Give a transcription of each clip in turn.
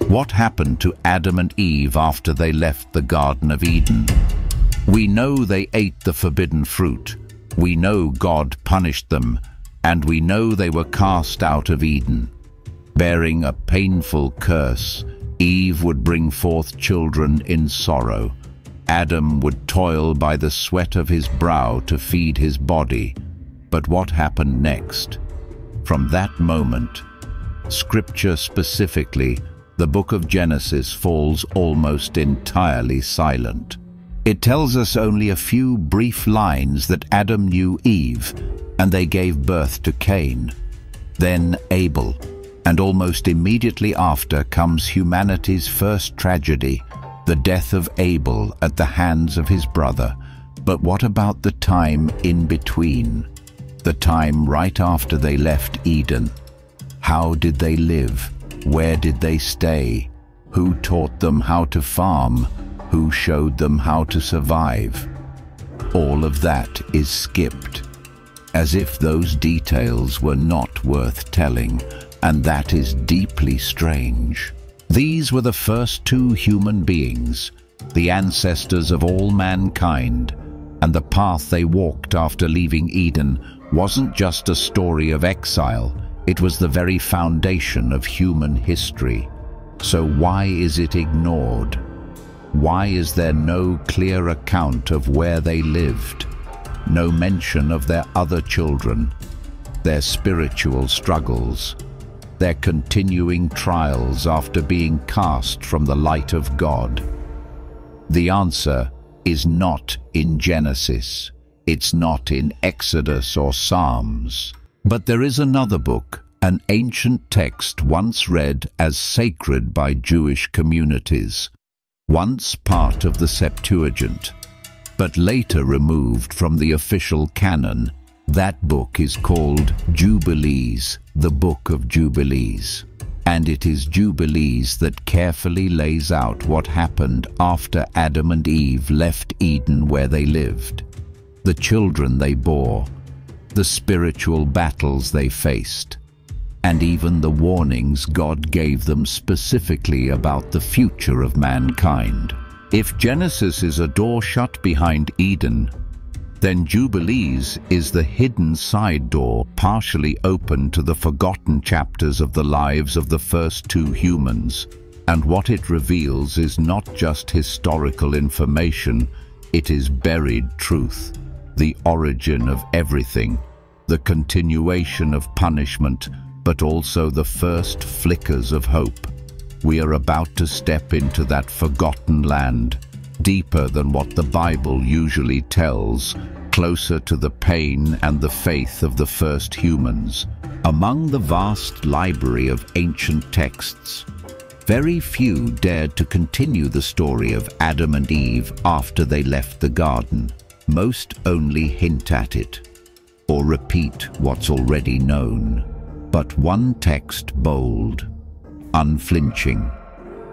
What happened to Adam and Eve after they left the Garden of Eden? We know they ate the forbidden fruit. We know God punished them, and we know they were cast out of Eden. Bearing a painful curse, Eve would bring forth children in sorrow. Adam would toil by the sweat of his brow to feed his body. But what happened next? From that moment, Scripture specifically, the book of Genesis, falls almost entirely silent. It tells us only a few brief lines that Adam knew Eve, and they gave birth to Cain, then Abel, and almost immediately after comes humanity's first tragedy, the death of Abel at the hands of his brother. But what about the time in between? The time right after they left Eden? How did they live? Where did they stay? Who taught them how to farm? Who showed them how to survive? All of that is skipped, as if those details were not worth telling, and that is deeply strange. These were the first two human beings, the ancestors of all mankind, and the path they walked after leaving Eden wasn't just a story of exile, it was the very foundation of human history. So why is it ignored? Why is there no clear account of where they lived? No mention of their other children, their spiritual struggles, their continuing trials after being cast from the light of God? The answer is not in Genesis. It's not in Exodus or Psalms. But there is another book, an ancient text once read as sacred by Jewish communities, once part of the Septuagint, but later removed from the official canon. That book is called Jubilees, the Book of Jubilees. And it is Jubilees that carefully lays out what happened after Adam and Eve left Eden where they lived, the children they bore, the spiritual battles they faced, and even the warnings God gave them specifically about the future of mankind. If Genesis is a door shut behind Eden, then Jubilees is the hidden side door partially open to the forgotten chapters of the lives of the first two humans. And what it reveals is not just historical information, it is buried truth, the origin of everything, the continuation of punishment, but also the first flickers of hope. We are about to step into that forgotten land, deeper than what the Bible usually tells, closer to the pain and the faith of the first humans. Among the vast library of ancient texts, very few dared to continue the story of Adam and Eve after they left the garden. Most only hint at it, or repeat what's already known. But one text, bold, unflinching,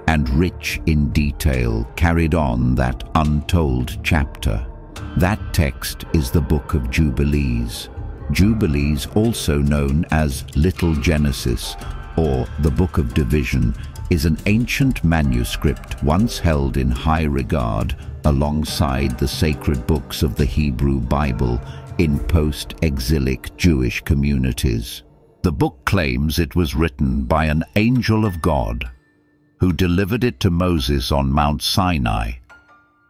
and rich in detail, carried on that untold chapter. That text is the Book of Jubilees. Jubilees, also known as Little Genesis, or the Book of Division, is an ancient manuscript once held in high regard alongside the sacred books of the Hebrew Bible in post-exilic Jewish communities. The book claims it was written by an angel of God, who delivered it to Moses on Mount Sinai,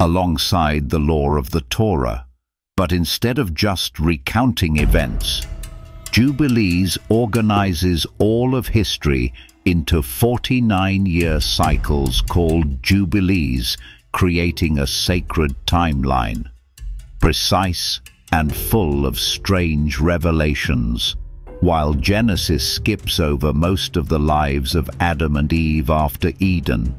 alongside the law of the Torah. But instead of just recounting events, Jubilees organizes all of history into 49-year cycles called Jubilees, creating a sacred timeline, precise and full of strange revelations. While Genesis skips over most of the lives of Adam and Eve after Eden,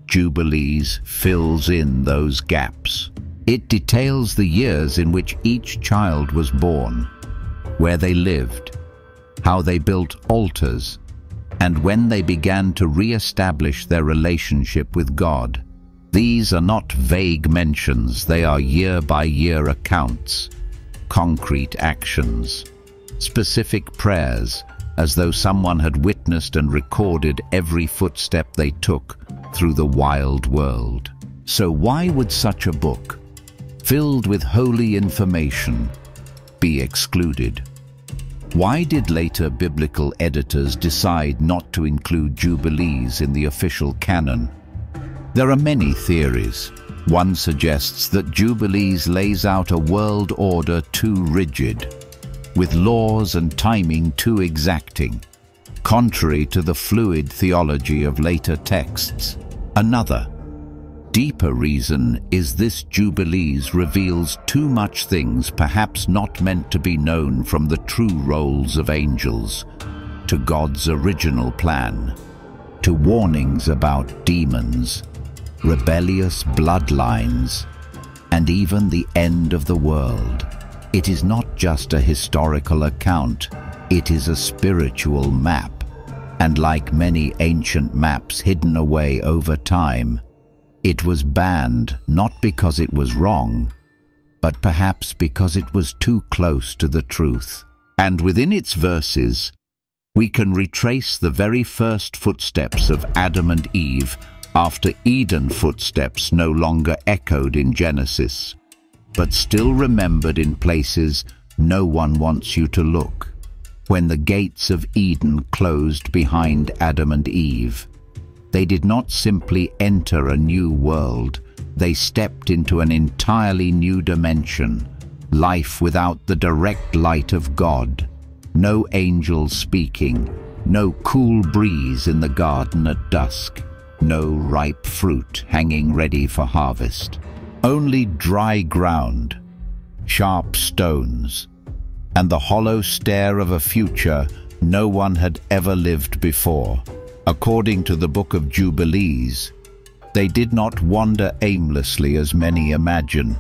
Jubilees fills in those gaps. It details the years in which each child was born, where they lived, how they built altars, and when they began to re-establish their relationship with God. These are not vague mentions, they are year-by-year accounts, concrete actions, specific prayers, as though someone had witnessed and recorded every footstep they took through the wild world. So why would such a book, filled with holy information, be excluded? Why did later biblical editors decide not to include Jubilees in the official canon? There are many theories. One suggests that Jubilees lays out a world order too rigid, with laws and timing too exacting, contrary to the fluid theology of later texts. Another, deeper reason is this Jubilees reveals too much things perhaps not meant to be known from the true roles of angels, to God's original plan, to warnings about demons, rebellious bloodlines, and even the end of the world. It is not just a historical account, it is a spiritual map, and like many ancient maps hidden away over time, it was banned not because it was wrong, but perhaps because it was too close to the truth. And within its verses, we can retrace the very first footsteps of Adam and Eve after Eden footsteps no longer echoed in Genesis, but still remembered in places no one wants you to look. When the gates of Eden closed behind Adam and Eve, they did not simply enter a new world, they stepped into an entirely new dimension, life without the direct light of God, no angels speaking, no cool breeze in the garden at dusk, no ripe fruit hanging ready for harvest. Only dry ground, sharp stones, and the hollow stare of a future no one had ever lived before. According to the Book of Jubilees, they did not wander aimlessly as many imagine.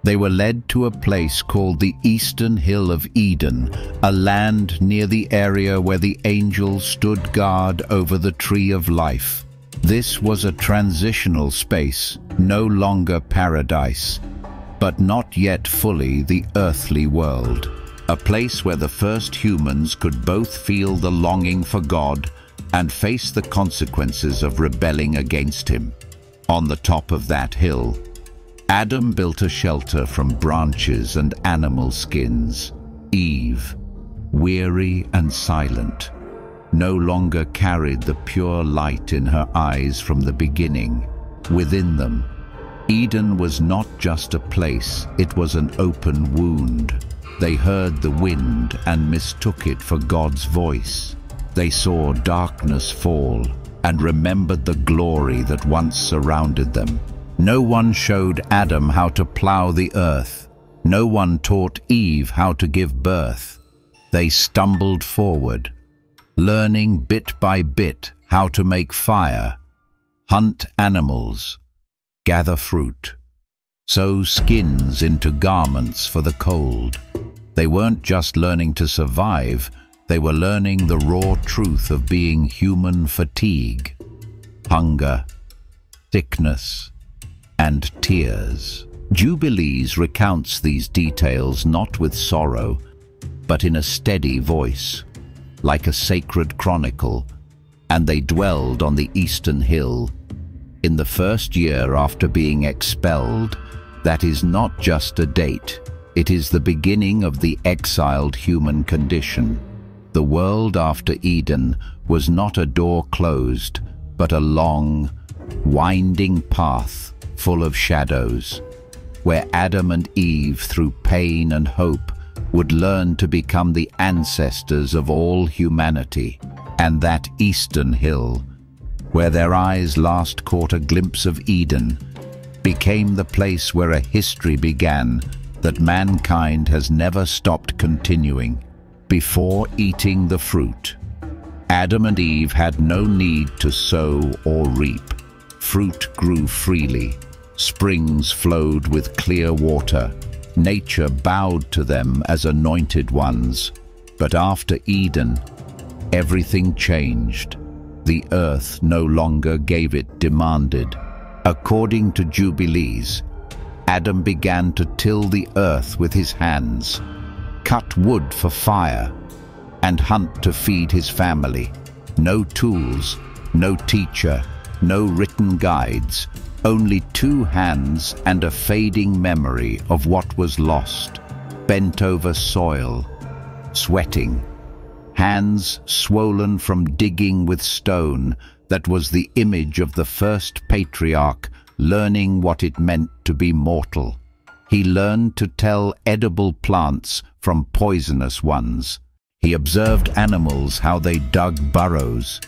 They were led to a place called the Eastern Hill of Eden, a land near the area where the angels stood guard over the tree of life. This was a transitional space, no longer paradise, but not yet fully the earthly world. A place where the first humans could both feel the longing for God and face the consequences of rebelling against Him. On the top of that hill, Adam built a shelter from branches and animal skins. Eve, weary and silent, no longer carried the pure light in her eyes from the beginning. Within them, Eden was not just a place, it was an open wound. They heard the wind and mistook it for God's voice. They saw darkness fall and remembered the glory that once surrounded them. No one showed Adam how to plow the earth. No one taught Eve how to give birth. They stumbled forward, learning bit by bit how to make fire, hunt animals, gather fruit, sew skins into garments for the cold. They weren't just learning to survive, they were learning the raw truth of being human fatigue, hunger, sickness, and tears. Jubilees recounts these details not with sorrow, but in a steady voice, like a sacred chronicle, and they dwelled on the Eastern Hill. In the first year after being expelled, that is not just a date, it is the beginning of the exiled human condition. The world after Eden was not a door closed, but a long, winding path full of shadows, where Adam and Eve, through pain and hope, would learn to become the ancestors of all humanity. And that Eastern Hill, where their eyes last caught a glimpse of Eden, became the place where a history began that mankind has never stopped continuing. Before eating the fruit, Adam and Eve had no need to sow or reap. Fruit grew freely, springs flowed with clear water, nature bowed to them as anointed ones. But after Eden, everything changed. The earth no longer gave it demanded. According to Jubilees, Adam began to till the earth with his hands, cut wood for fire, and hunt to feed his family. No tools, no teacher, no written guides, only 2 hands and a fading memory of what was lost, bent over soil, sweating, hands swollen from digging with stone that was the image of the first patriarch learning what it meant to be mortal. He learned to tell edible plants from poisonous ones. He observed animals, how they dug burrows,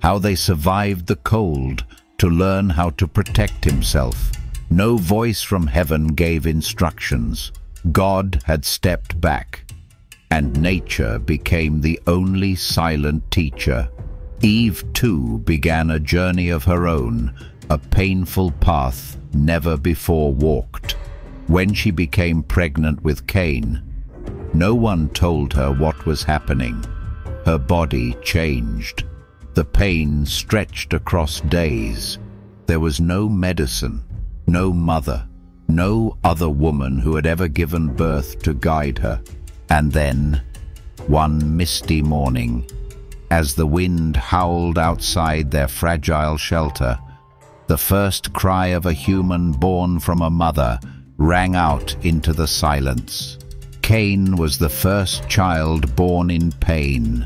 how they survived the cold, to learn how to protect himself. No voice from heaven gave instructions. God had stepped back, and nature became the only silent teacher. Eve, too, began a journey of her own, a painful path never before walked. When she became pregnant with Cain, no one told her what was happening. Her body changed. The pain stretched across days. There was no medicine, no mother, no other woman who had ever given birth to guide her. And then, one misty morning, as the wind howled outside their fragile shelter, the first cry of a human born from a mother rang out into the silence. Cain was the first child born in pain,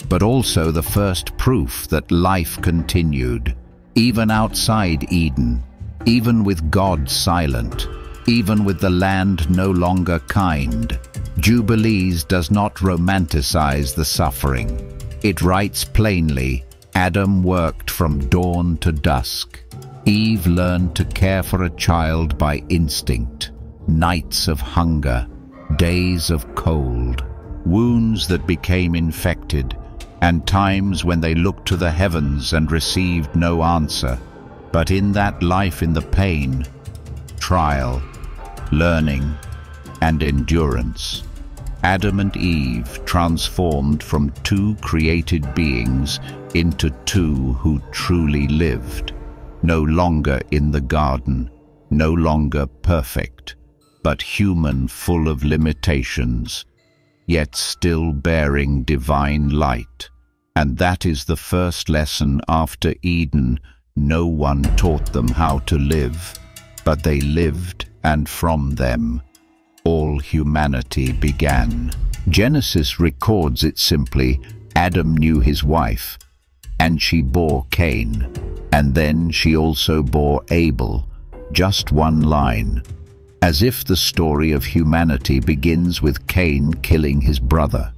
but also the first proof that life continued, even outside Eden, even with God silent, even with the land no longer kind. Jubilees does not romanticize the suffering. It writes plainly, Adam worked from dawn to dusk. Eve learned to care for a child by instinct. Nights of hunger, days of cold, wounds that became infected, and times when they looked to the heavens and received no answer. But in that life, in the pain, trial, learning, and endurance, Adam and Eve transformed from 2 created beings into 2 who truly lived, no longer in the garden, no longer perfect, but human, full of limitations, yet still bearing divine light. And that is the first lesson after Eden. No one taught them how to live, but they lived, and from them all humanity began. Genesis records it simply, Adam knew his wife, and she bore Cain, and then she also bore Abel. Just one line, as if the story of humanity begins with Cain killing his brother.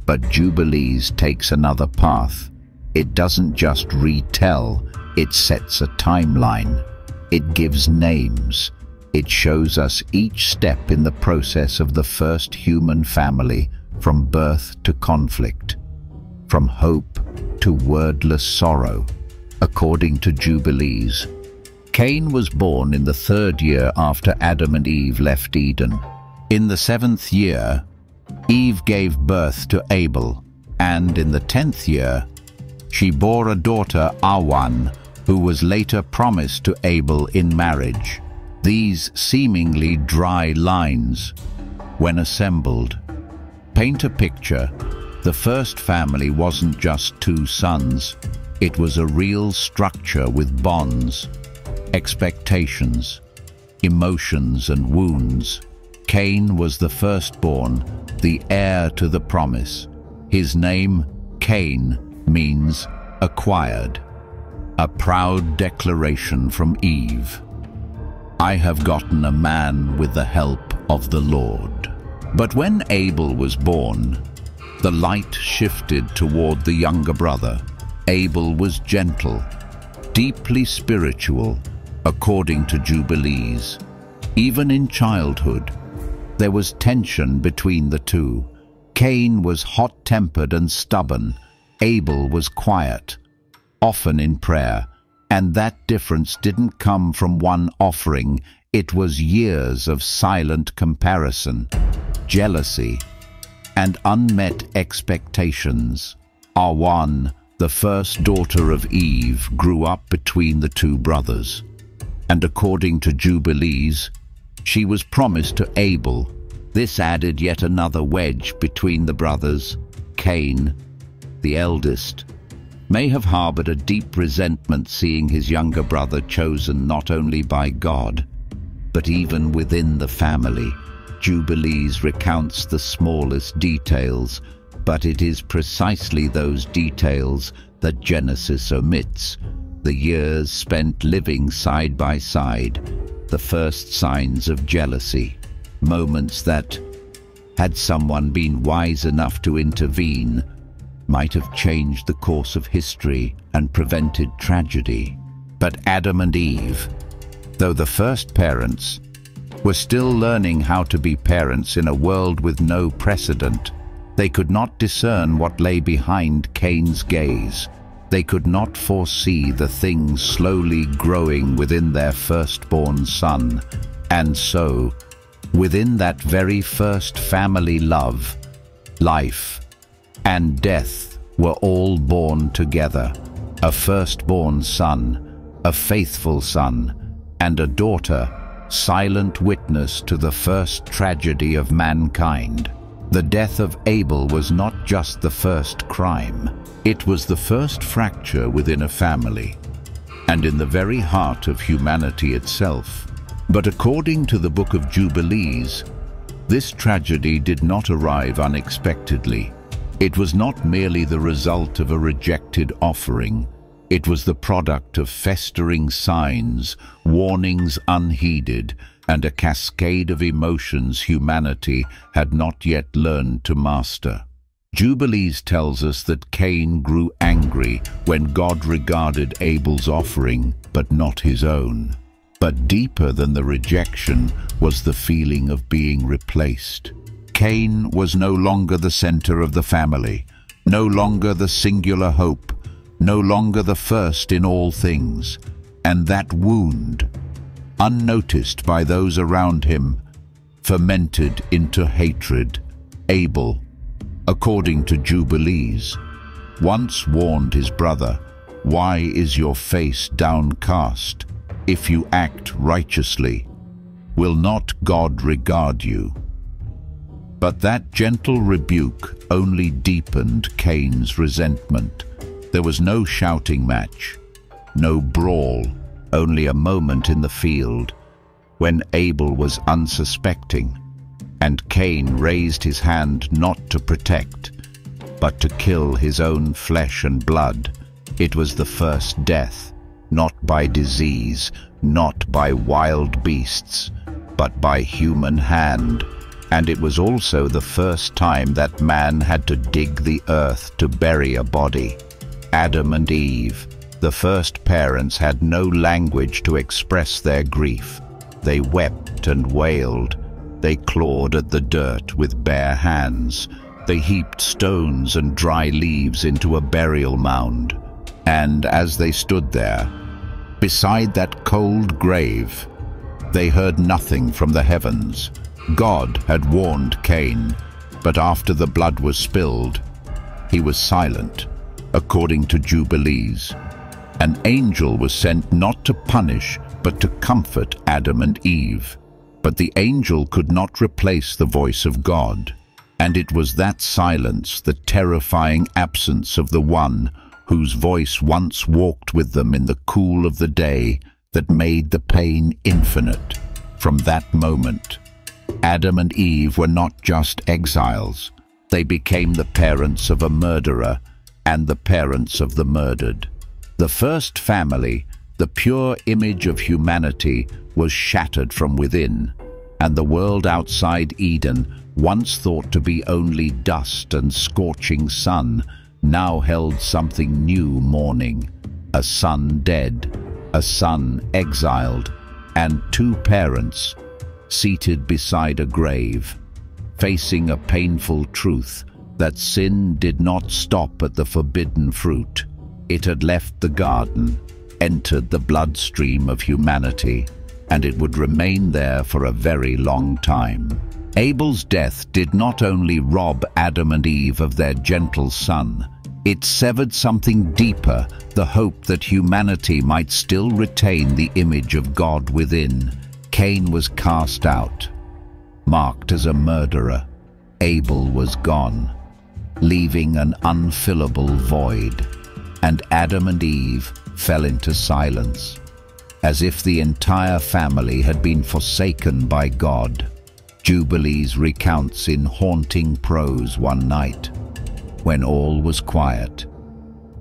But Jubilees takes another path. It doesn't just retell, it sets a timeline. It gives names. It shows us each step in the process of the first human family, from birth to conflict, from hope to wordless sorrow. According to Jubilees, Cain was born in the 3rd year after Adam and Eve left Eden. In the 7th year, Eve gave birth to Abel, and in the 10th year, she bore a daughter, Awan, who was later promised to Abel in marriage. These seemingly dry lines, when assembled, paint a picture. The first family wasn't just 2 sons. It was a real structure with bonds, expectations, emotions, and wounds. Cain was the firstborn, the heir to the promise. His name, Cain, means acquired, a proud declaration from Eve. I have gotten a man with the help of the Lord. But when Abel was born, the light shifted toward the younger brother. Abel was gentle, deeply spiritual, according to Jubilees. Even in childhood, there was tension between the 2. Cain was hot-tempered and stubborn. Abel was quiet, often in prayer. And that difference didn't come from one offering. It was years of silent comparison, jealousy, and unmet expectations. Awan, the first daughter of Eve, grew up between the 2 brothers. And according to Jubilees, she was promised to Abel. This added yet another wedge between the brothers. Cain, the eldest, may have harbored a deep resentment seeing his younger brother chosen not only by God, but even within the family. Jubilees recounts the smallest details, but it is precisely those details that Genesis omits. The years spent living side by side, the first signs of jealousy, moments that, had someone been wise enough to intervene, might have changed the course of history and prevented tragedy. But Adam and Eve, though the first parents, were still learning how to be parents in a world with no precedent. They could not discern what lay behind Cain's gaze. They could not foresee the things slowly growing within their firstborn son. And so, within that very first family love, life and death were all born together. A firstborn son, a faithful son, and a daughter, silent witness to the first tragedy of mankind. The death of Abel was not just the first crime. It was the first fracture within a family, and in the very heart of humanity itself. But according to the Book of Jubilees, this tragedy did not arrive unexpectedly. It was not merely the result of a rejected offering. It was the product of festering signs, warnings unheeded, and a cascade of emotions humanity had not yet learned to master. Jubilees tells us that Cain grew angry when God regarded Abel's offering, but not his own. But deeper than the rejection was the feeling of being replaced. Cain was no longer the center of the family, no longer the singular hope, no longer the first in all things, and that wound, unnoticed by those around him, fermented into hatred. Abel, according to Jubilees, once warned his brother, "Why is your face downcast? If you act righteously, will not God regard you?" But that gentle rebuke only deepened Cain's resentment. There was no shouting match, no brawl, only a moment in the field when Abel was unsuspecting, and Cain raised his hand not to protect, but to kill his own flesh and blood. It was the first death, not by disease, not by wild beasts, but by human hand. And it was also the first time that man had to dig the earth to bury a body. Adam and Eve, the first parents, had no language to express their grief. They wept and wailed. They clawed at the dirt with bare hands. They heaped stones and dry leaves into a burial mound. And as they stood there, beside that cold grave, they heard nothing from the heavens. God had warned Cain, but after the blood was spilled, he was silent. According to Jubilees, an angel was sent not to punish, but to comfort Adam and Eve. But the angel could not replace the voice of God. And it was that silence, the terrifying absence of the one whose voice once walked with them in the cool of the day, that made the pain infinite. From that moment, Adam and Eve were not just exiles. They became the parents of a murderer and the parents of the murdered. The first family, the pure image of humanity, was shattered from within, and the world outside Eden, once thought to be only dust and scorching sun, now held something new mourning. A son dead, a son exiled, and two parents seated beside a grave, facing a painful truth that sin did not stop at the forbidden fruit. It had left the garden, entered the bloodstream of humanity, and it would remain there for a very long time. Abel's death did not only rob Adam and Eve of their gentle son, it severed something deeper, the hope that humanity might still retain the image of God within. Cain was cast out, marked as a murderer. Abel was gone. leaving an unfillable void, and Adam and Eve fell into silence, as if the entire family had been forsaken by God. Jubilees recounts in haunting prose one night, when all was quiet,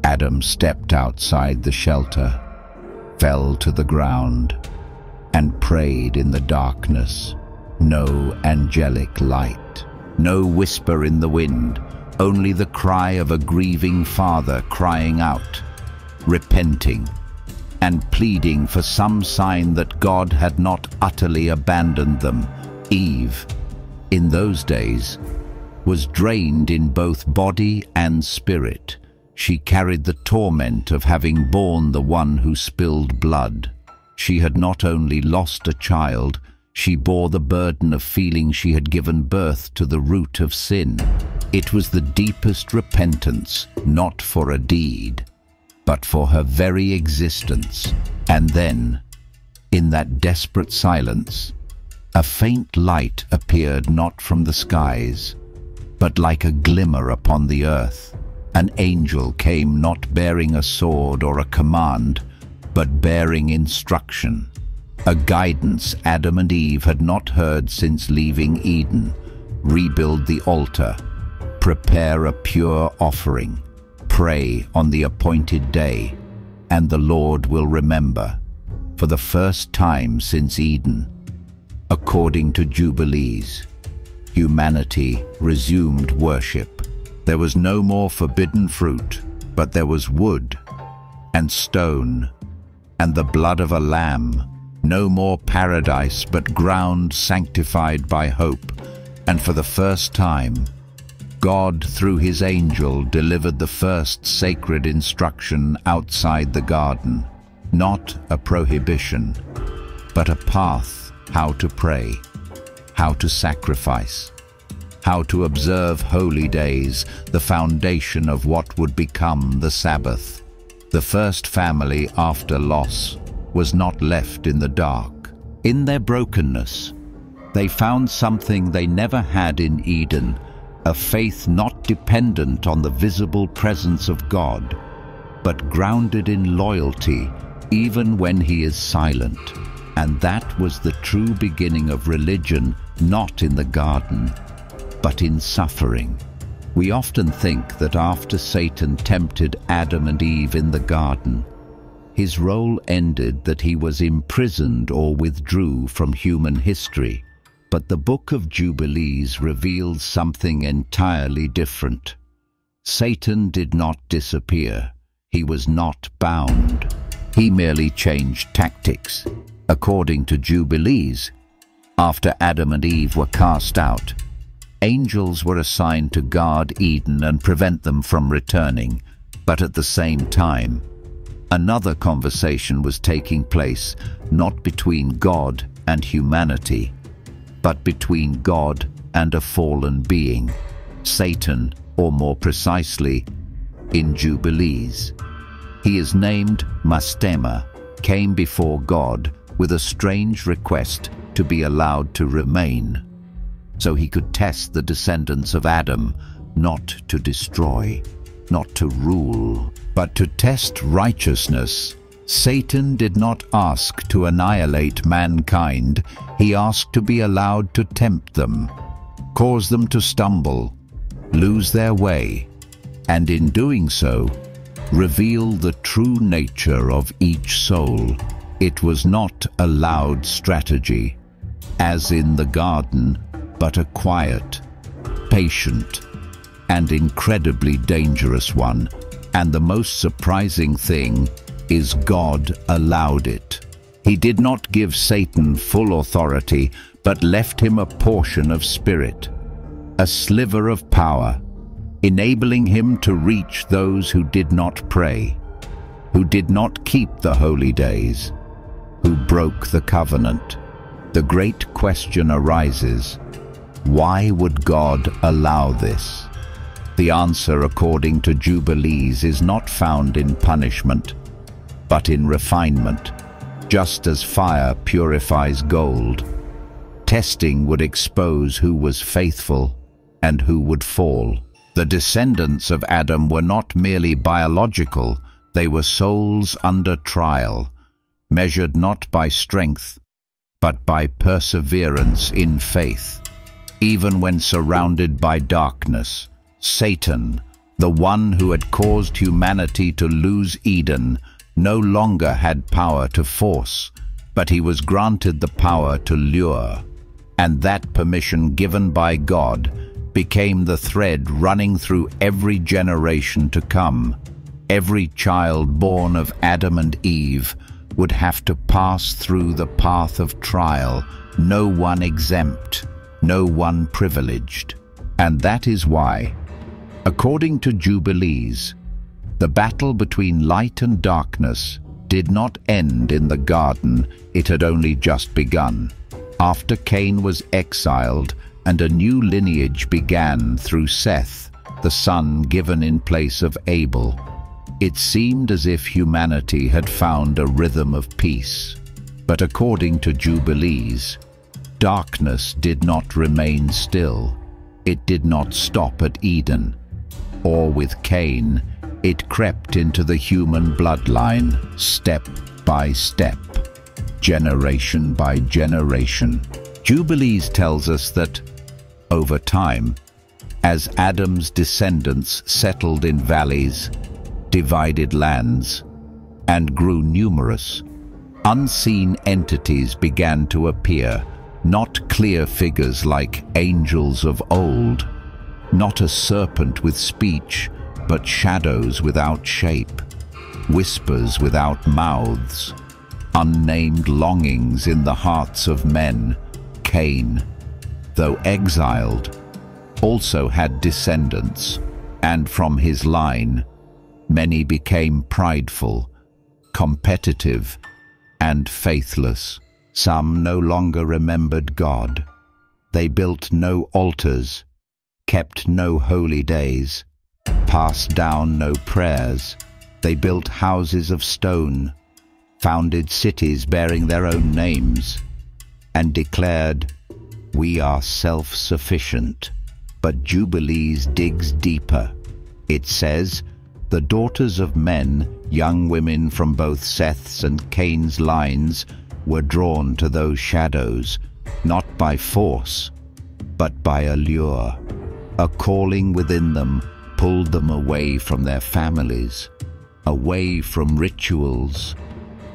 Adam stepped outside the shelter, fell to the ground, and prayed in the darkness. No angelic light, no whisper in the wind, only the cry of a grieving father crying out, repenting, and pleading for some sign that God had not utterly abandoned them. Eve, in those days, was drained in both body and spirit. She carried the torment of having borne the one who spilled blood. She had not only lost a child, she bore the burden of feeling she had given birth to the root of sin. It was the deepest repentance, not for a deed, but for her very existence. And then, in that desperate silence, a faint light appeared not from the skies, but like a glimmer upon the earth. An angel came not bearing a sword or a command, but bearing instruction, a guidance Adam and Eve had not heard since leaving Eden. Rebuild the altar, prepare a pure offering, pray on the appointed day, and the Lord will remember. For the first time since Eden, according to Jubilees, humanity resumed worship. There was no more forbidden fruit, but there was wood and stone and the blood of a lamb. No more paradise, but ground sanctified by hope. And for the first time, God, through his angel, delivered the first sacred instruction outside the garden. Not a prohibition, but a path how to pray, how to sacrifice, how to observe holy days, the foundation of what would become the Sabbath. The first family after loss was not left in the dark. In their brokenness, they found something they never had in Eden, a faith not dependent on the visible presence of God, but grounded in loyalty even when he is silent. And that was the true beginning of religion, not in the garden, but in suffering. We often think that after Satan tempted Adam and Eve in the garden, his role ended, that he was imprisoned or withdrew from human history. But the Book of Jubilees reveals something entirely different. Satan did not disappear. He was not bound. He merely changed tactics. According to Jubilees, after Adam and Eve were cast out, angels were assigned to guard Eden and prevent them from returning. But at the same time, another conversation was taking place, not between God and humanity, but between God and a fallen being, Satan, or more precisely, in Jubilees. He is named Mastema, came before God with a strange request to be allowed to remain, so he could test the descendants of Adam, not to destroy, not to rule, but to test righteousness. Satan did not ask to annihilate mankind. He asked to be allowed to tempt them, cause them to stumble, lose their way, and in doing so, reveal the true nature of each soul. It was not a loud strategy, as in the garden, but a quiet, patient, and incredibly dangerous one. And the most surprising thing is God allowed it. He did not give Satan full authority, but left him a portion of spirit, a sliver of power, enabling him to reach those who did not pray, who did not keep the holy days, who broke the covenant. The great question arises, why would God allow this? The answer, according to Jubilees, is not found in punishment, but in refinement. Just as fire purifies gold, testing would expose who was faithful and who would fall. The descendants of Adam were not merely biological, they were souls under trial, measured not by strength, but by perseverance in faith. Even when surrounded by darkness, Satan, the one who had caused humanity to lose Eden, no longer had power to force, but he was granted the power to lure. And that permission given by God became the thread running through every generation to come. Every child born of Adam and Eve would have to pass through the path of trial, no one exempt, no one privileged. And that is why, according to Jubilees, the battle between light and darkness did not end in the garden, it had only just begun. After Cain was exiled and a new lineage began through Seth, the son given in place of Abel, it seemed as if humanity had found a rhythm of peace. But according to Jubilees, darkness did not remain still. It did not stop at Eden. Or with Cain, it crept into the human bloodline, step by step, generation by generation. Jubilees tells us that, over time, as Adam's descendants settled in valleys, divided lands, and grew numerous, unseen entities began to appear, not clear figures like angels of old, not a serpent with speech, but shadows without shape, whispers without mouths, unnamed longings in the hearts of men. Cain, though exiled, also had descendants, and from his line, many became prideful, competitive, and faithless. Some no longer remembered God. They built no altars, kept no holy days, passed down no prayers. They built houses of stone, founded cities bearing their own names, and declared, "We are self-sufficient." But Jubilees digs deeper. It says, the daughters of men, young women from both Seth's and Cain's lines, were drawn to those shadows, not by force, but by a lure. A calling within them pulled them away from their families, away from rituals,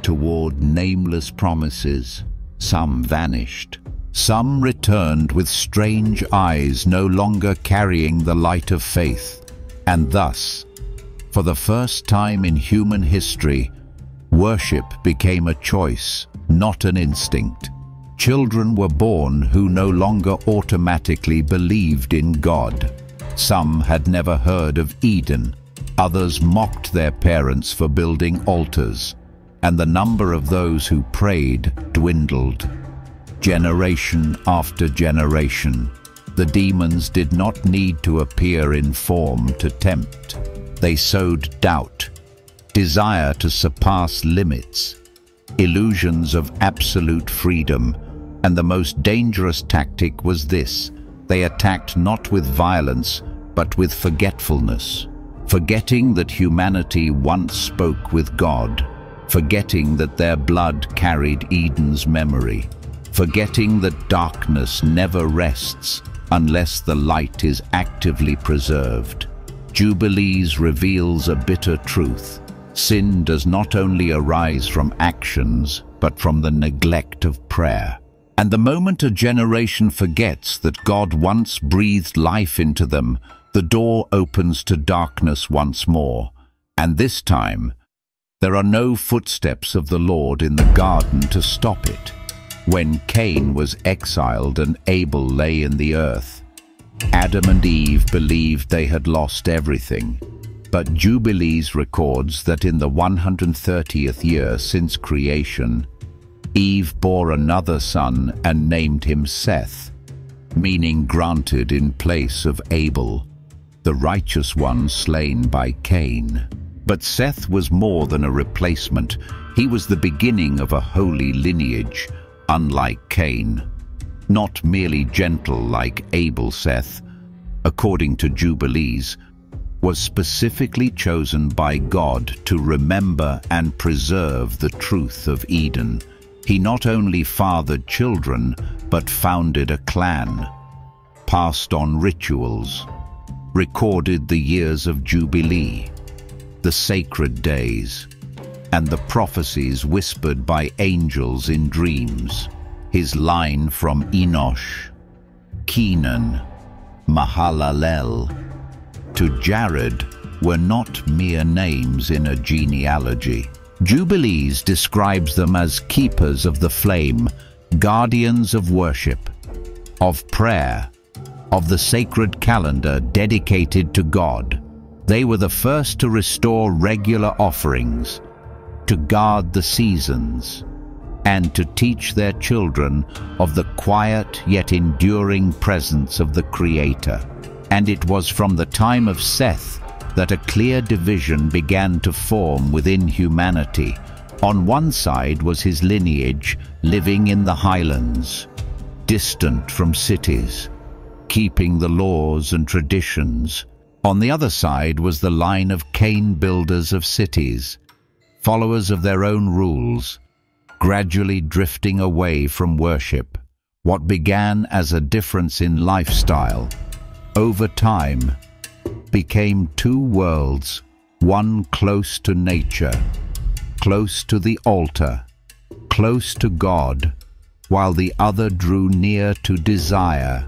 toward nameless promises. Some vanished. Some returned with strange eyes, no longer carrying the light of faith. And thus, for the first time in human history, worship became a choice, not an instinct. Children were born who no longer automatically believed in God. Some had never heard of Eden. Others mocked their parents for building altars, and the number of those who prayed dwindled. Generation after generation, the demons did not need to appear in form to tempt. They sowed doubt, desire to surpass limits, illusions of absolute freedom, and the most dangerous tactic was this: they attacked not with violence, but with forgetfulness, forgetting that humanity once spoke with God, forgetting that their blood carried Eden's memory, forgetting that darkness never rests unless the light is actively preserved. Jubilees reveals a bitter truth. Sin does not only arise from actions, but from the neglect of prayer. And the moment a generation forgets that God once breathed life into them, the door opens to darkness once more. And this time, there are no footsteps of the Lord in the garden to stop it. When Cain was exiled and Abel lay in the earth, Adam and Eve believed they had lost everything. But Jubilees records that in the 130th year since creation, Eve bore another son and named him Seth, meaning granted in place of Abel, the righteous one slain by Cain. But Seth was more than a replacement. He was the beginning of a holy lineage, unlike Cain. Not merely gentle like Abel Seth, according to Jubilees, was specifically chosen by God to remember and preserve the truth of Eden. He not only fathered children, but founded a clan, passed on rituals, recorded the years of Jubilee, the sacred days, and the prophecies whispered by angels in dreams. His line from Enoch, Kenan, Mahalalel, to Jared were not mere names in a genealogy. Jubilees describes them as keepers of the flame, guardians of worship, of prayer, of the sacred calendar dedicated to God. They were the first to restore regular offerings, to guard the seasons, and to teach their children of the quiet yet enduring presence of the Creator. And it was from the time of Seth that a clear division began to form within humanity. On one side was his lineage, living in the highlands, distant from cities, keeping the laws and traditions. On the other side was the line of Cain, builders of cities, followers of their own rules, gradually drifting away from worship. What began as a difference in lifestyle, over time, became two worlds, one close to nature, close to the altar, close to God, while the other drew near to desire,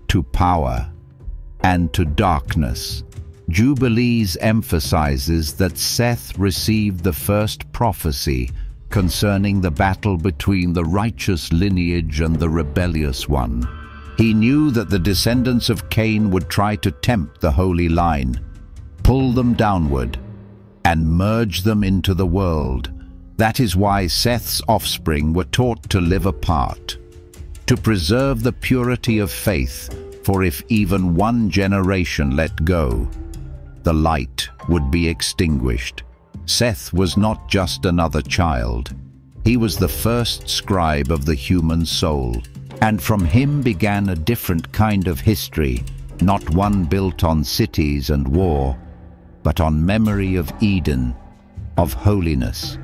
to power, and to darkness. Jubilees emphasizes that Seth received the first prophecy concerning the battle between the righteous lineage and the rebellious one. He knew that the descendants of Cain would try to tempt the holy line, pull them downward, and merge them into the world. That is why Seth's offspring were taught to live apart, to preserve the purity of faith, for if even one generation let go, the light would be extinguished. Seth was not just another child. He was the first scribe of the human soul, and from him began a different kind of history, not one built on cities and war, but on memory of Eden, of holiness,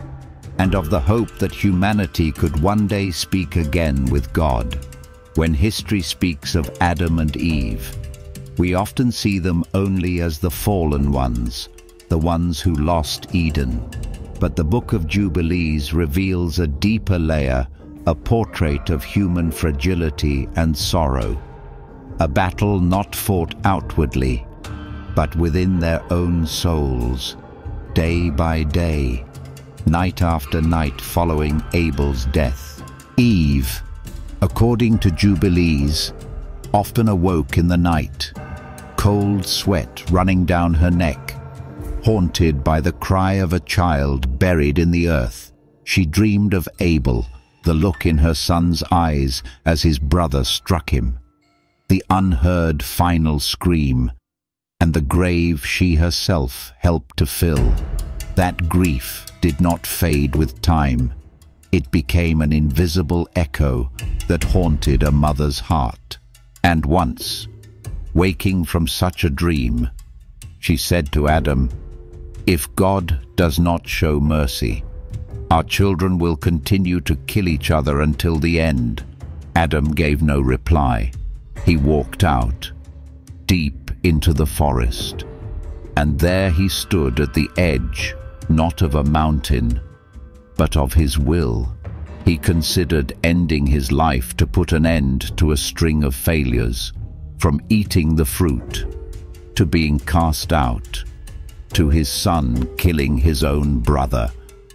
and of the hope that humanity could one day speak again with God. When history speaks of Adam and Eve, we often see them only as the fallen ones, the ones who lost Eden. But the Book of Jubilees reveals a deeper layer, a portrait of human fragility and sorrow, a battle not fought outwardly, but within their own souls, day by day, night after night following Abel's death. Eve, according to Jubilees, often awoke in the night, cold sweat running down her neck, haunted by the cry of a child buried in the earth. She dreamed of Abel, the look in her son's eyes as his brother struck him, the unheard final scream, and the grave she herself helped to fill. That grief did not fade with time. It became an invisible echo that haunted a mother's heart. And once, waking from such a dream, she said to Adam, "If God does not show mercy, our children will continue to kill each other until the end." Adam gave no reply. He walked out, deep into the forest, and there he stood at the edge, not of a mountain, but of his will. He considered ending his life to put an end to a string of failures, from eating the fruit, to being cast out, to his son killing his own brother.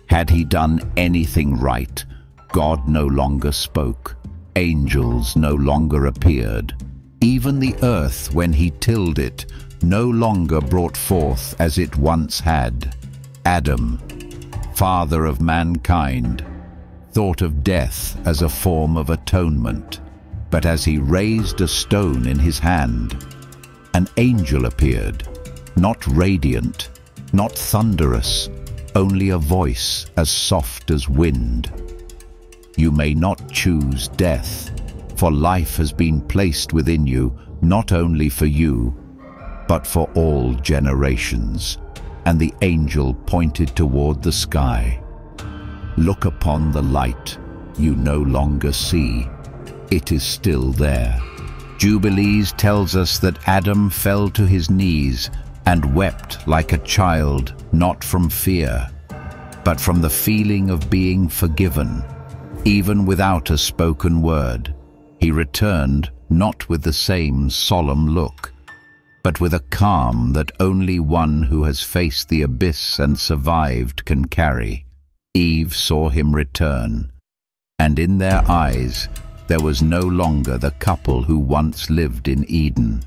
Had he done anything right, God no longer spoke. Angels no longer appeared. Even the earth, when he tilled it, no longer brought forth as it once had. Adam, father of mankind, thought of death as a form of atonement. But as he raised a stone in his hand, an angel appeared, not radiant, not thunderous, only a voice as soft as wind. "You may not choose death, for life has been placed within you, not only for you, but for all generations." And the angel pointed toward the sky. "Look upon the light you no longer see. It is still there." Jubilees tells us that Adam fell to his knees and wept like a child, not from fear, but from the feeling of being forgiven. Even without a spoken word, he returned not with the same solemn look, but with a calm that only one who has faced the abyss and survived can carry. Eve saw him return, and in their eyes there was no longer the couple who once lived in Eden.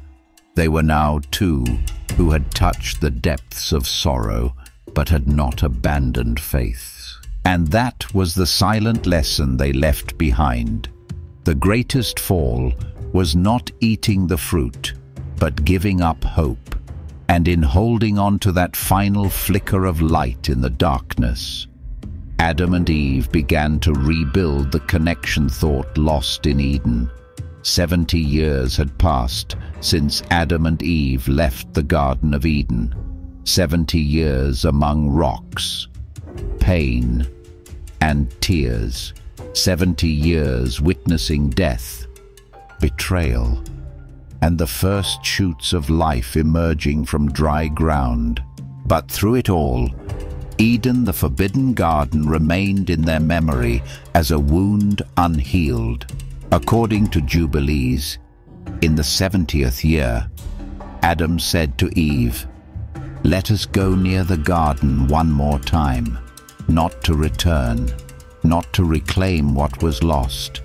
They were now two who had touched the depths of sorrow, but had not abandoned faith. And that was the silent lesson they left behind. The greatest fall was not eating the fruit, but giving up hope, and in holding on to that final flicker of light in the darkness. Adam and Eve began to rebuild the connection thought lost in Eden. 70 years had passed since Adam and Eve left the Garden of Eden. 70 years among rocks, pain, and tears. 70 years witnessing death, betrayal, and the first shoots of life emerging from dry ground. But through it all, Eden, the forbidden garden, remained in their memory as a wound unhealed. According to Jubilees, in the 70th year, Adam said to Eve, "Let us go near the garden one more time, not to return, not to reclaim what was lost,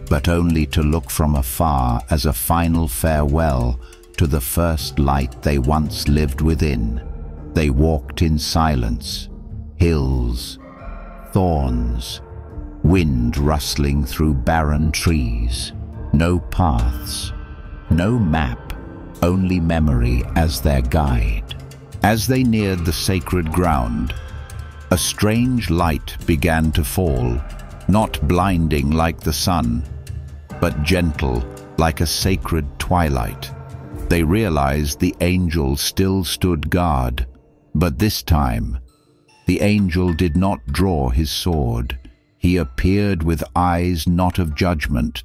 but only to look from afar as a final farewell to the first light they once lived within." They walked in silence, hills, thorns, wind rustling through barren trees, no paths, no map, only memory as their guide. As they neared the sacred ground, a strange light began to fall, not blinding like the sun, but gentle like a sacred twilight. They realized the angel still stood guard, but this time the angel did not draw his sword. He appeared with eyes not of judgment,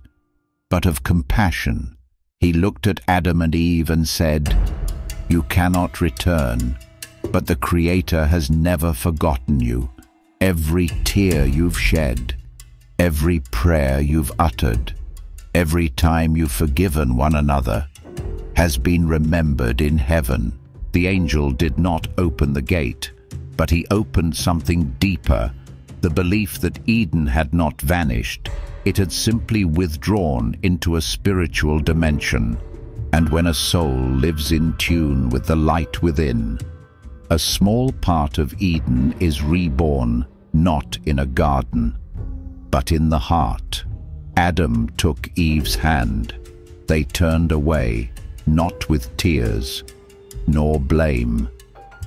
but of compassion. He looked at Adam and Eve and said, "You cannot return, but the Creator has never forgotten you. Every tear you've shed, every prayer you've uttered, every time you've forgiven one another, has been remembered in heaven." The angel did not open the gate, but he opened something deeper, the belief that Eden had not vanished. It had simply withdrawn into a spiritual dimension. And when a soul lives in tune with the light within, a small part of Eden is reborn, not in a garden, but in the heart. Adam took Eve's hand. They turned away, not with tears, nor blame,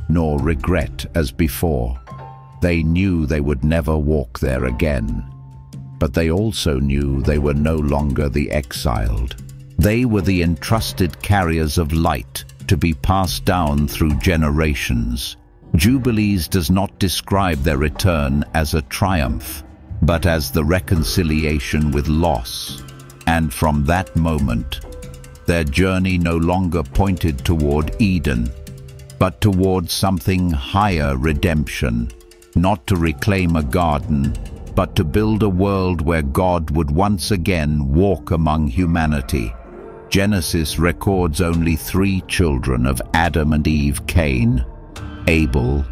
nor regret as before. They knew they would never walk there again, but they also knew they were no longer the exiled. They were the entrusted carriers of light to be passed down through generations. Jubilees does not describe their return as a triumph, but as the reconciliation with loss. And from that moment, their journey no longer pointed toward Eden, but toward something higher: redemption, not to reclaim a garden, but to build a world where God would once again walk among humanity. Genesis records only 3 children of Adam and Eve: Cain, Abel,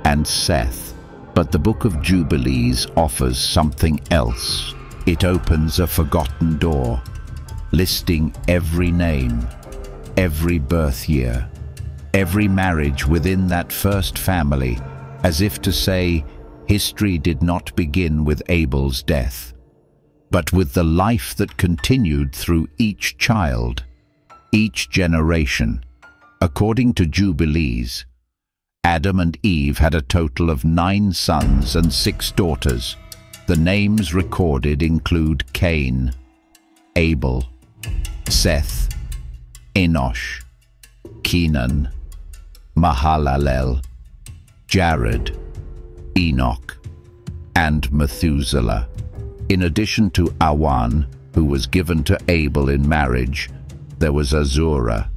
and Seth. But the Book of Jubilees offers something else. It opens a forgotten door, listing every name, every birth year, every marriage within that first family, as if to say, history did not begin with Abel's death, but with the life that continued through each child, each generation. According to Jubilees, Adam and Eve had a total of 9 sons and 6 daughters. The names recorded include Cain, Abel, Seth, Enosh, Kenan, Mahalalel, Jared, Enoch, and Methuselah. In addition to Awan, who was given to Abel in marriage, there was Azura,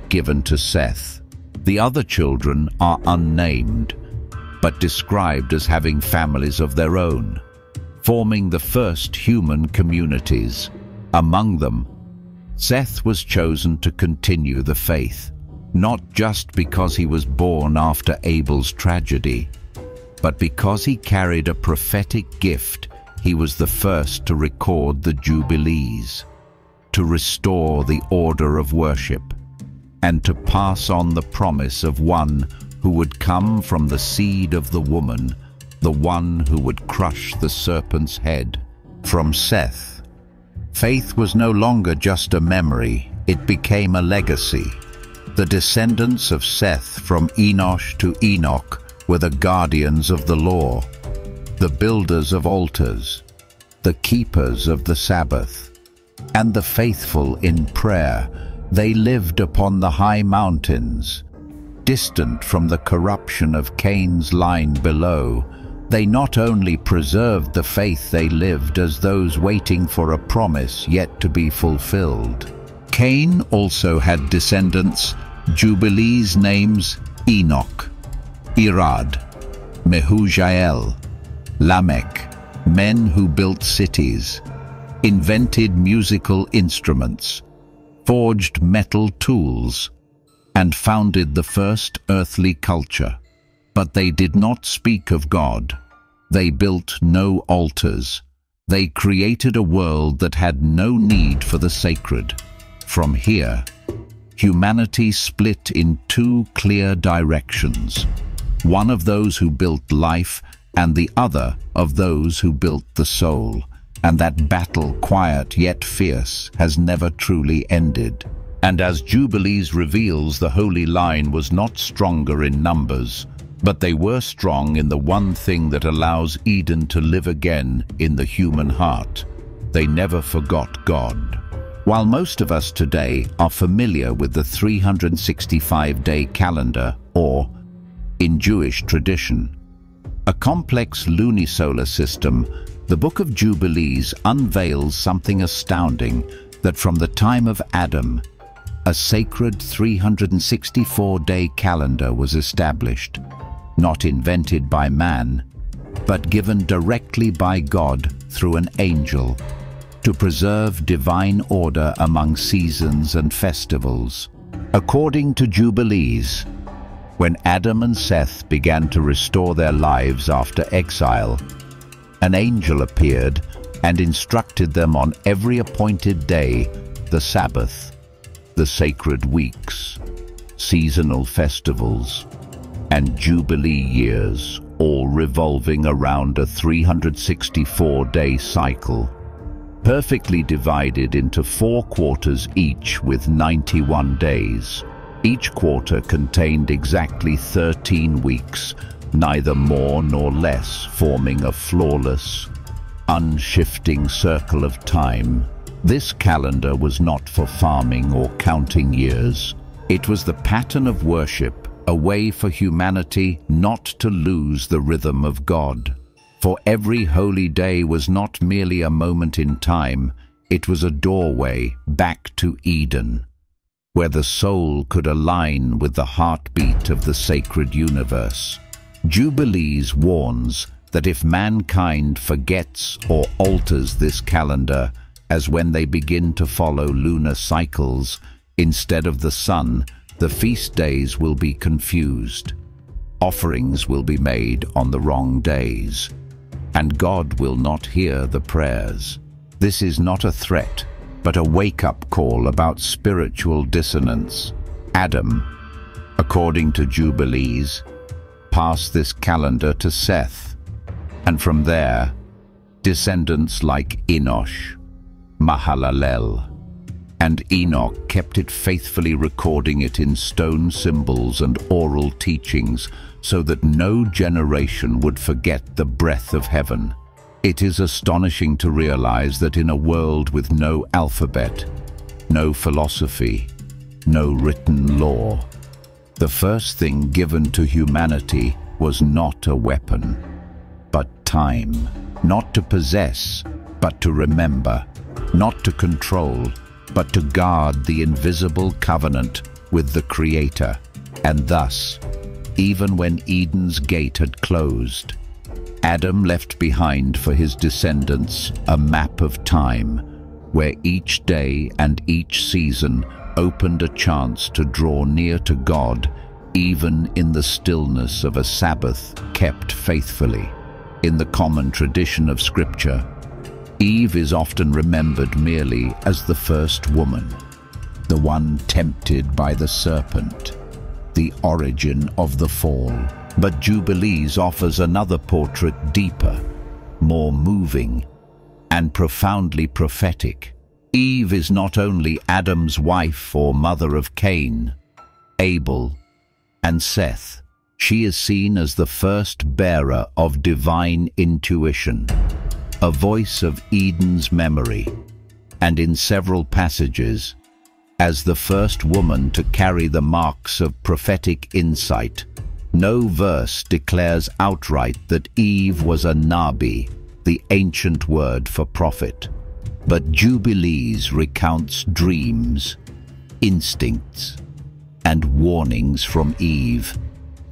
given to Seth. The other children are unnamed, but described as having families of their own, forming the first human communities. Among them, Seth was chosen to continue the faith, not just because he was born after Abel's tragedy, but because he carried a prophetic gift. He was the first to record the Jubilees, to restore the order of worship, and to pass on the promise of one who would come from the seed of the woman, the one who would crush the serpent's head. From Seth, faith was no longer just a memory, it became a legacy. The descendants of Seth from Enosh to Enoch were the guardians of the law, the builders of altars, the keepers of the Sabbath, and the faithful in prayer. They lived upon the high mountains, distant from the corruption of Cain's line below. They not only preserved the faith, they lived as those waiting for a promise yet to be fulfilled. Cain also had descendants, Jubilees names Enoch, Irad, Mehujael, Lamech, men who built cities, invented musical instruments, forged metal tools, and founded the first earthly culture. But they did not speak of God. They built no altars. They created a world that had no need for the sacred. From here, humanity split in two clear directions, one of those who built life and the other of those who built the soul. And that battle, quiet yet fierce, has never truly ended. And as Jubilees reveals, the holy line was not stronger in numbers, but they were strong in the one thing that allows Eden to live again in the human heart. They never forgot God. While most of us today are familiar with the 365-day calendar, or, in Jewish tradition, a complex lunisolar system, the Book of Jubilees unveils something astounding, that from the time of Adam, a sacred 364-day calendar was established, not invented by man, but given directly by God through an angel, to preserve divine order among seasons and festivals. According to Jubilees, when Adam and Seth began to restore their lives after exile, an angel appeared and instructed them on every appointed day, the Sabbath, the sacred weeks, seasonal festivals, and Jubilee years, all revolving around a 364-day cycle, perfectly divided into 4 quarters each with 91 days. Each quarter contained exactly 13 weeks, neither more nor less, forming a flawless, unshifting circle of time. This calendar was not for farming or counting years. It was the pattern of worship, a way for humanity not to lose the rhythm of God. For every holy day was not merely a moment in time, it was a doorway back to Eden, where the soul could align with the heartbeat of the sacred universe. Jubilees warns that if mankind forgets or alters this calendar, as when they begin to follow lunar cycles instead of the sun, the feast days will be confused. Offerings will be made on the wrong days, and God will not hear the prayers. This is not a threat, but a wake-up call about spiritual dissonance. Adam, according to Jubilees, passed this calendar to Seth, and from there, descendants like Enosh, Mahalalel, and Enoch kept it faithfully, recording it in stone symbols and oral teachings so that no generation would forget the breath of heaven. It is astonishing to realize that in a world with no alphabet, no philosophy, no written law. The first thing given to humanity was not a weapon, but time. Not to possess, but to remember. Not to control, but to guard the invisible covenant with the Creator. And thus, even when Eden's gate had closed, Adam left behind for his descendants a map of time, where each day and each season opened a chance to draw near to God, even in the stillness of a Sabbath kept faithfully. In the common tradition of Scripture, Eve is often remembered merely as the first woman, the one tempted by the serpent, the origin of the fall. But Jubilees offers another portrait deeper, more moving, and profoundly prophetic. Eve is not only Adam's wife or mother of Cain, Abel, and Seth. She is seen as the first bearer of divine intuition, a voice of Eden's memory, and in several passages, as the first woman to carry the marks of prophetic insight. No verse declares outright that Eve was a Nabi, the ancient word for prophet, but Jubilees recounts dreams, instincts, and warnings from Eve,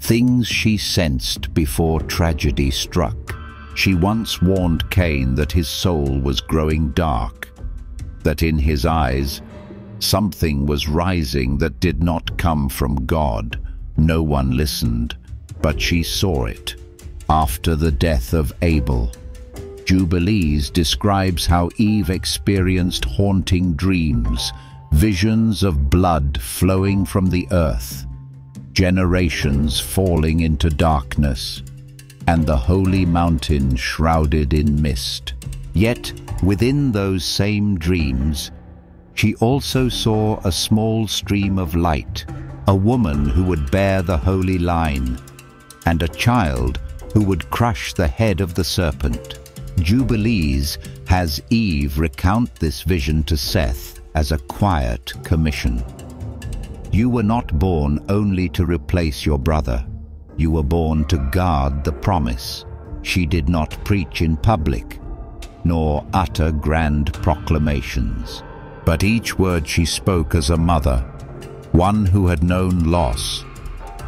things she sensed before tragedy struck. She once warned Cain that his soul was growing dark, that in his eyes something was rising that did not come from God. No one listened, but she saw it. After the death of Abel, Jubilees describes how Eve experienced haunting dreams, visions of blood flowing from the earth, generations falling into darkness, and the holy mountain shrouded in mist. Yet, within those same dreams, she also saw a small stream of light, a woman who would bear the holy line, and a child who would crush the head of the serpent. Jubilees has Eve recount this vision to Seth as a quiet commission. You were not born only to replace your brother. You were born to guard the promise. She did not preach in public, nor utter grand proclamations, but each word she spoke as a mother, one who had known loss,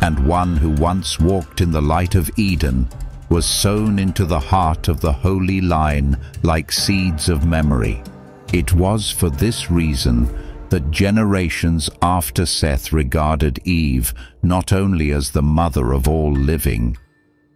and one who once walked in the light of Eden, was sown into the heart of the holy line like seeds of memory. It was for this reason that generations after Seth regarded Eve not only as the mother of all living,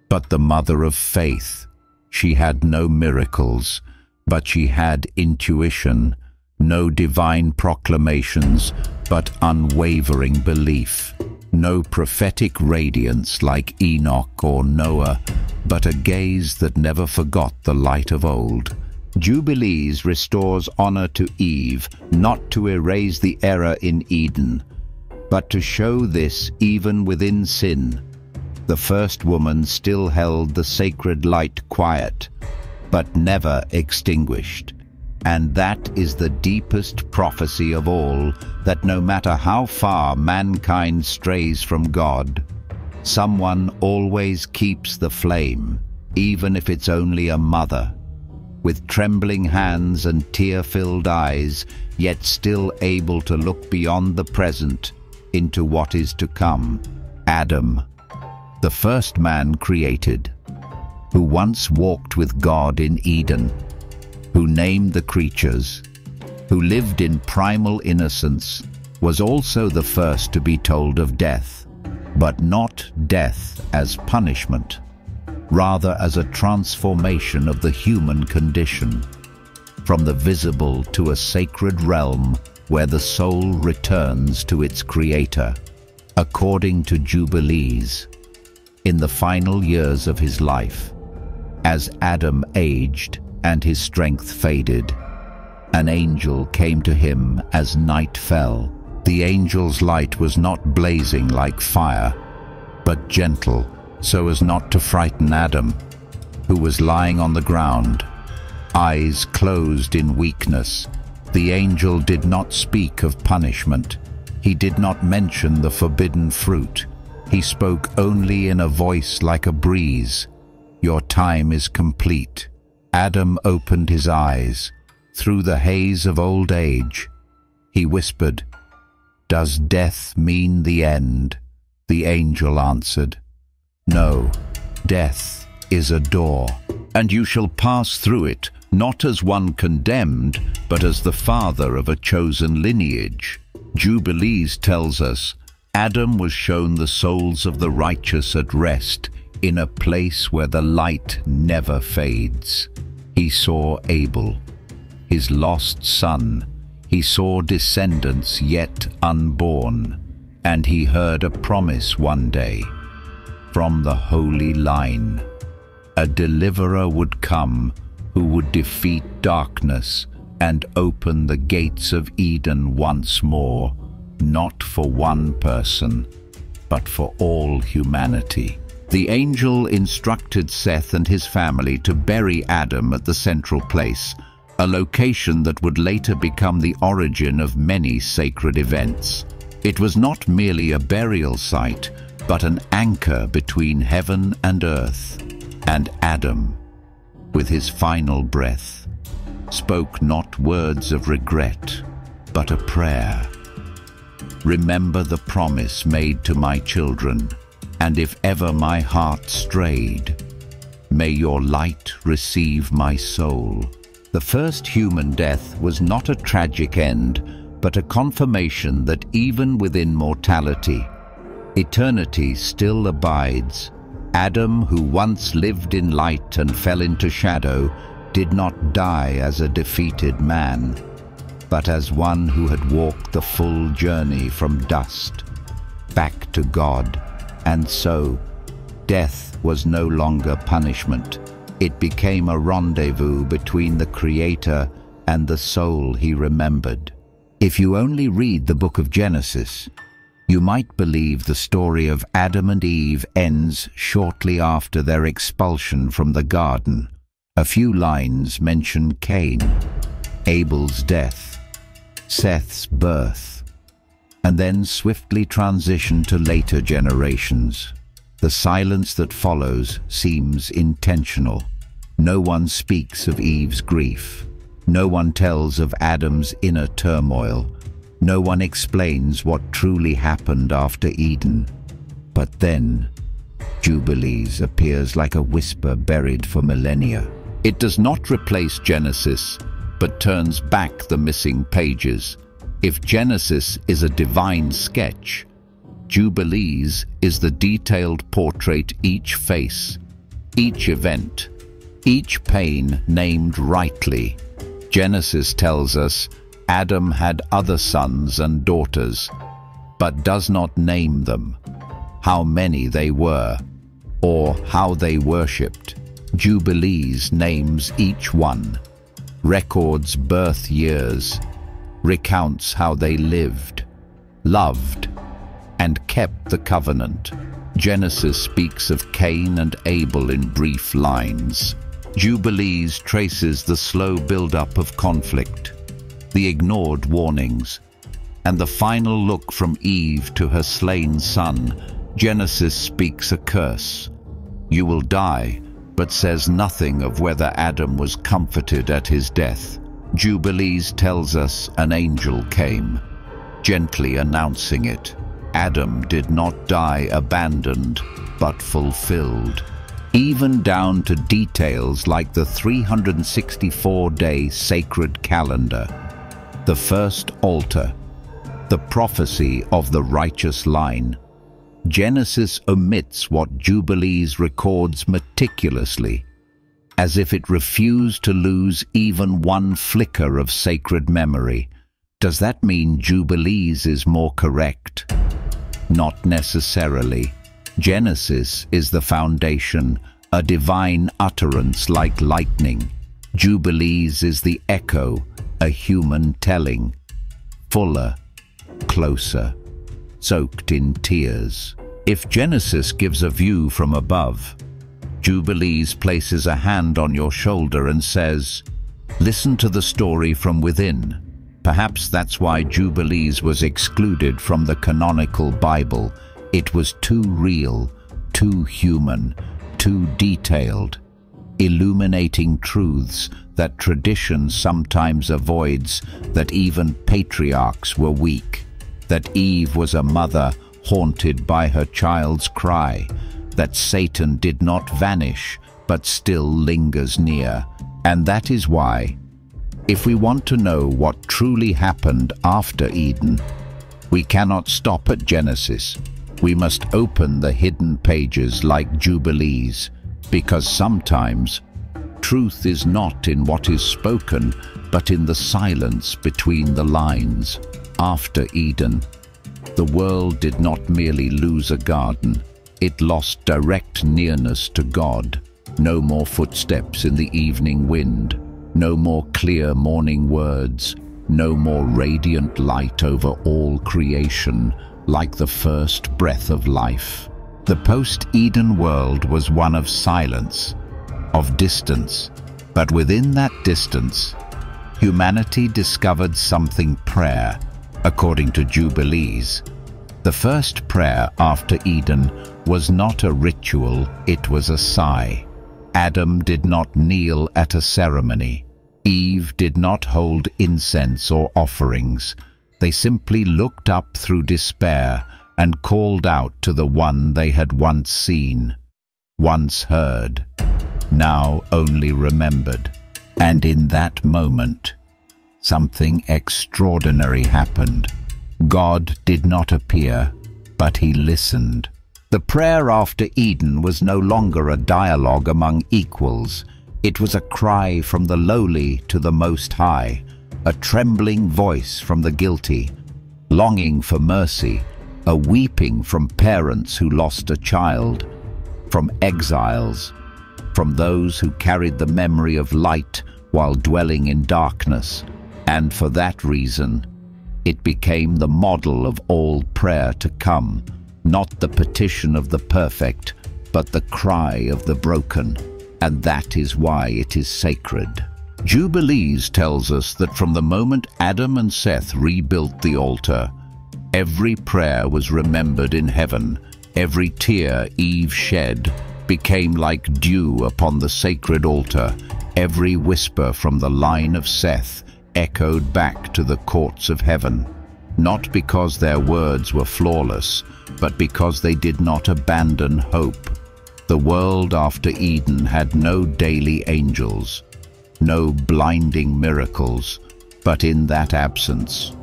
but the mother of faith. She had no miracles, but she had intuition, no divine proclamations, but unwavering belief. No prophetic radiance like Enoch or Noah, but a gaze that never forgot the light of old. Jubilees restores honor to Eve, not to erase the error in Eden, but to show this even within sin. The first woman still held the sacred light quiet, but never extinguished. And that is the deepest prophecy of all, that no matter how far mankind strays from God, someone always keeps the flame, even if it's only a mother, with trembling hands and tear-filled eyes, yet still able to look beyond the present into what is to come. Adam, the first man created, who once walked with God in Eden, who named the creatures, who lived in primal innocence, was also the first to be told of death, but not death as punishment, rather as a transformation of the human condition, from the visible to a sacred realm where the soul returns to its Creator. According to Jubilees, in the final years of his life, as Adam aged and his strength faded, an angel came to him as night fell. The angel's light was not blazing like fire, but gentle, so as not to frighten Adam, who was lying on the ground, eyes closed in weakness. The angel did not speak of punishment. He did not mention the forbidden fruit. He spoke only in a voice like a breeze. Your time is complete. Adam opened his eyes. Through the haze of old age, he whispered, "Does death mean the end?" The angel answered, "No, death is a door, and you shall pass through it, not as one condemned, but as the father of a chosen lineage." Jubilees tells us, Adam was shown the souls of the righteous at rest in a place where the light never fades. He saw Abel, his lost son. He saw descendants yet unborn, and he heard a promise one day from the holy line. A deliverer would come who would defeat darkness and open the gates of Eden once more, not for one person, but for all humanity. The angel instructed Seth and his family to bury Adam at the central place, a location that would later become the origin of many sacred events. It was not merely a burial site, but an anchor between heaven and earth. And Adam, with his final breath, spoke not words of regret, but a prayer. "Remember the promise made to my children, and if ever my heart strayed, may your light receive my soul." The first human death was not a tragic end, but a confirmation that even within mortality, eternity still abides. Adam, who once lived in light and fell into shadow, did not die as a defeated man, but as one who had walked the full journey from dust back to God. And so, death was no longer punishment. It became a rendezvous between the Creator and the soul he remembered. If you only read the Book of Genesis, you might believe the story of Adam and Eve ends shortly after their expulsion from the garden. A few lines mention Cain, Abel's death, Seth's birth, and then swiftly transition to later generations. The silence that follows seems intentional. No one speaks of Eve's grief. No one tells of Adam's inner turmoil. No one explains what truly happened after Eden. But then, Jubilees appears like a whisper buried for millennia. It does not replace Genesis, but turns back the missing pages. If Genesis is a divine sketch, Jubilees is the detailed portrait each face, each event, each pain named rightly. Genesis tells us Adam had other sons and daughters, but does not name them, how many they were, or how they worshipped. Jubilees names each one, records birth years, recounts how they lived, loved, and kept the covenant. Genesis speaks of Cain and Abel in brief lines. Jubilees traces the slow build-up of conflict, the ignored warnings, and the final look from Eve to her slain son. Genesis speaks a curse. You will die, but says nothing of whether Adam was comforted at his death. Jubilees tells us an angel came, gently announcing it. Adam did not die abandoned, but fulfilled. Even down to details like the 364-day sacred calendar, the first altar, the prophecy of the righteous line. Genesis omits what Jubilees records meticulously, as if it refused to lose even one flicker of sacred memory. Does that mean Jubilees is more correct? Not necessarily. Genesis is the foundation, a divine utterance like lightning. Jubilees is the echo, a human telling, fuller, closer, soaked in tears. If Genesis gives a view from above, Jubilees places a hand on your shoulder and says, "Listen to the story from within." Perhaps that's why Jubilees was excluded from the canonical Bible. It was too real, too human, too detailed, illuminating truths that tradition sometimes avoids, that even patriarchs were weak, that Eve was a mother haunted by her child's cry, that Satan did not vanish but still lingers near. And that is why, if we want to know what truly happened after Eden, we cannot stop at Genesis. We must open the hidden pages like Jubilees, because sometimes truth is not in what is spoken, but in the silence between the lines. After Eden, the world did not merely lose a garden, it lost direct nearness to God. No more footsteps in the evening wind, no more clear morning words, no more radiant light over all creation, like the first breath of life. The post-Eden world was one of silence, of distance, but within that distance, humanity discovered something: prayer. According to Jubilees, the first prayer after Eden was not a ritual, it was a sigh. Adam did not kneel at a ceremony. Eve did not hold incense or offerings. They simply looked up through despair and called out to the one they had once seen, once heard, now only remembered. And in that moment, something extraordinary happened. God did not appear, but he listened. The prayer after Eden was no longer a dialogue among equals. It was a cry from the lowly to the Most High, a trembling voice from the guilty, longing for mercy, a weeping from parents who lost a child, from exiles, from those who carried the memory of light while dwelling in darkness. And for that reason, it became the model of all prayer to come, not the petition of the perfect, but the cry of the broken. And that is why it is sacred. Jubilees tells us that from the moment Adam and Seth rebuilt the altar, every prayer was remembered in heaven. Every tear Eve shed became like dew upon the sacred altar. Every whisper from the line of Seth echoed back to the courts of heaven, not because their words were flawless, but because they did not abandon hope. The world after Eden had no daily angels, no blinding miracles, but in that absence,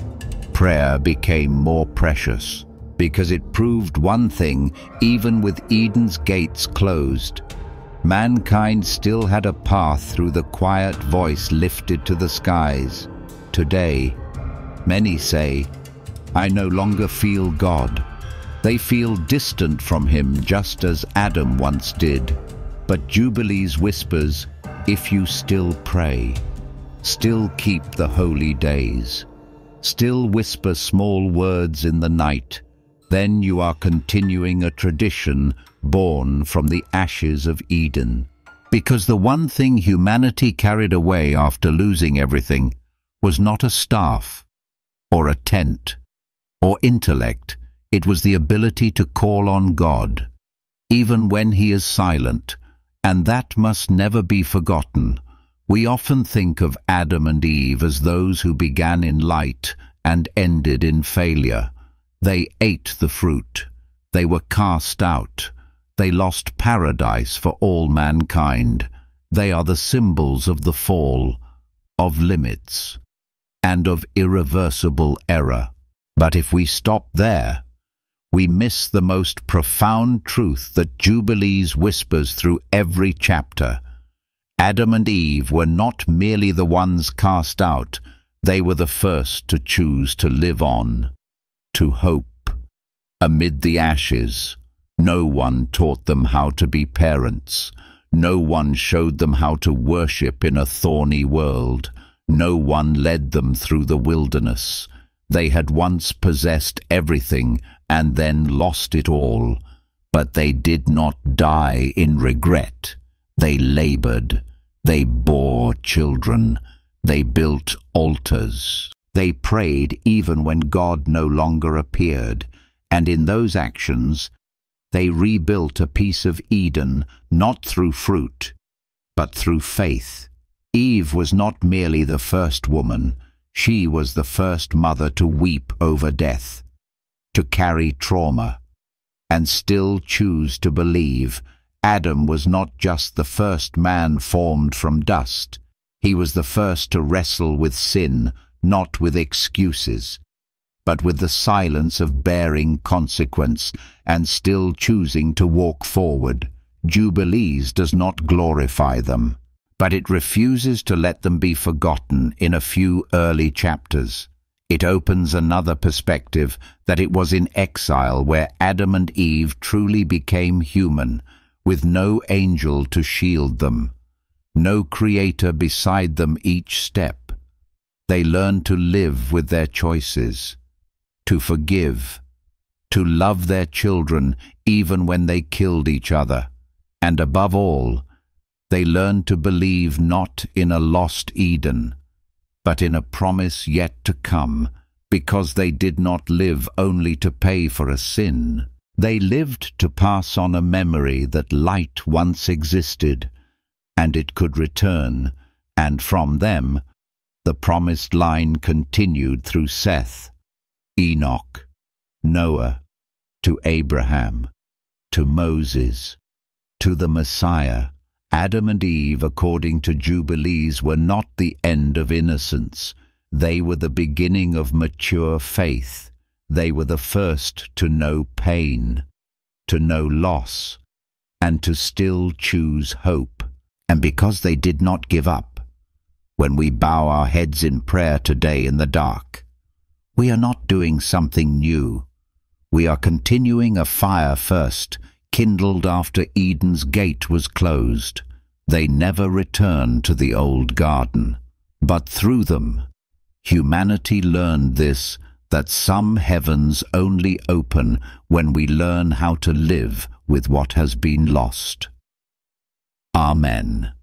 prayer became more precious, because it proved one thing: even with Eden's gates closed, mankind still had a path through the quiet voice lifted to the skies. Today, many say, "I no longer feel God." They feel distant from him, just as Adam once did. But Jubilees whispers, if you still pray, still keep the holy days, still whisper small words in the night, then you are continuing a tradition born from the ashes of Eden. Because the one thing humanity carried away after losing everything was not a staff, or a tent, or intellect. It was the ability to call on God, even when he is silent, and that must never be forgotten. We often think of Adam and Eve as those who began in light and ended in failure. They ate the fruit. They were cast out. They lost paradise for all mankind. They are the symbols of the fall, of limits, and of irreversible error. But if we stop there, we miss the most profound truth that Jubilees whispers through every chapter. Adam and Eve were not merely the ones cast out, they were the first to choose to live on, to hope. Amid the ashes, no one taught them how to be parents. No one showed them how to worship in a thorny world. No one led them through the wilderness. They had once possessed everything and then lost it all, but they did not die in regret. They labored, they bore children, they built altars. They prayed even when God no longer appeared, and in those actions they rebuilt a piece of Eden not through fruit, but through faith. Eve was not merely the first woman, she was the first mother to weep over death, to carry trauma, and still choose to believe. Adam was not just the first man formed from dust, he was the first to wrestle with sin, not with excuses, but with the silence of bearing consequence and still choosing to walk forward. Jubilees does not glorify them, but it refuses to let them be forgotten in a few early chapters. It opens another perspective, that it was in exile where Adam and Eve truly became human, with no angel to shield them, no creator beside them each step. They learned to live with their choices, to forgive, to love their children even when they killed each other, and above all, they learned to believe not in a lost Eden, but in a promise yet to come, because they did not live only to pay for a sin. They lived to pass on a memory that light once existed, and it could return, and from them, the promised line continued through Seth, Enoch, Noah, to Abraham, to Moses, to the Messiah. Adam and Eve, according to Jubilees, were not the end of innocence. They were the beginning of mature faith. They were the first to know pain, to know loss, and to still choose hope. And because they did not give up, when we bow our heads in prayer today in the dark, we are not doing something new. We are continuing a fire first, kindled after Eden's gate was closed. They never returned to the old garden, but through them, humanity learned this, that some heavens only open when we learn how to live with what has been lost. Amen.